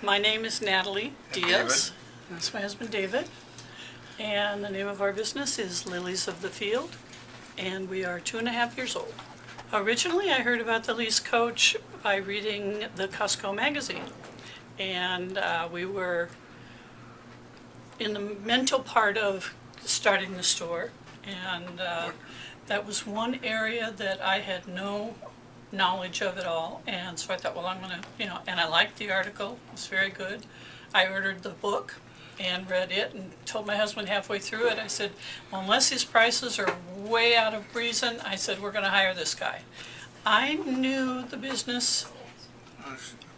My name is Natalie Diaz. That's my husband David. And the name of our business is Lilies of the Field. And we are 2.5 years old. Originally, I heard about the lease coach by reading the Costco magazine. And we were in the mental part of starting the store. And that was one area that I had no knowledge of it all, and so I thought, well, I'm gonna, and I liked the article. It was very good. I ordered the book and read it and told my husband halfway through it, I said, well, unless his prices are way out of reason, I said, we're gonna hire this guy. I knew the business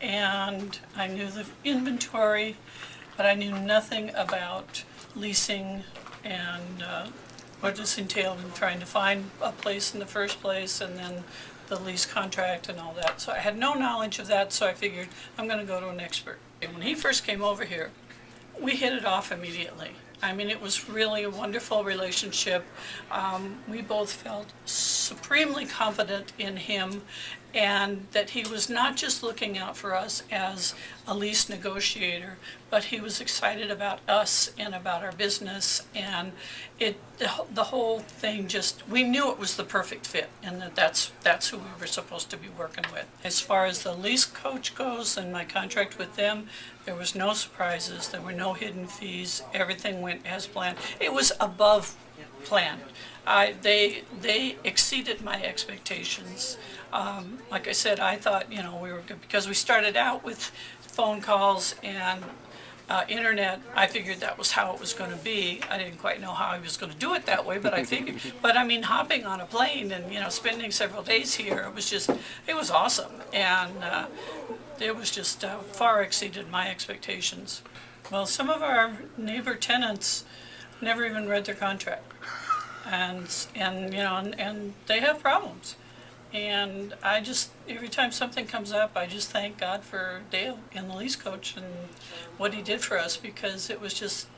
and I knew the inventory, but I knew nothing about leasing and what this entailed in trying to find a place in the first place, and then the lease contract and all that. So I had no knowledge of that, so I figured I'm going to go to an expert. And when he first came over here, we hit it off immediately. I mean, it was really a wonderful relationship. We both felt supremely confident in him, and that he was not just looking out for us as a lease negotiator, but he was excited about us and about our business, and the whole thing just, we knew it was the perfect fit, and that's who we were supposed to be working with. As far as the lease coach goes and my contract with them, there was no surprises, there were no hidden fees, everything went as planned. It was above planned. They exceeded my expectations. Like I said, I thought, we were good because we started out with phone calls and internet. I figured that was how it was going to be. I didn't quite know how I was going to do it that way, but I figured. But I mean, hopping on a plane and spending several days here, it was awesome, and it was just far exceeded my expectations. Well, some of our neighbor tenants never even read their contract, and they have problems. And I just, every time something comes up, I just thank God for Dale and the lease coach and what he did for us, because it was just,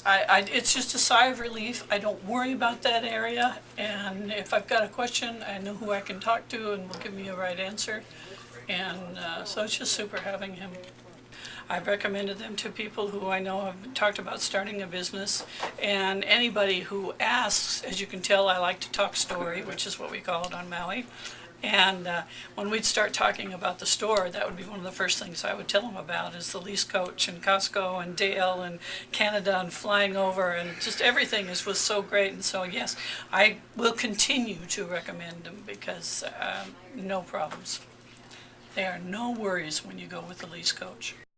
it's just a sigh of relief. I don't worry about that area, and if I've got a question, I know who I can talk to and will give me a right answer. And so it's just super having him. I've recommended them to people who I know have talked about starting a business, and anybody who asks. As you can tell, I like to talk story, which is what we call it on Maui. And when we'd start talking about the store, that would be one of the first things I would tell them about, is the lease coach and Costco and Dale and Canada and flying over, and just everything was so great. And so yes, I will continue to recommend them, because no problems. There are no worries when you go with the lease coach.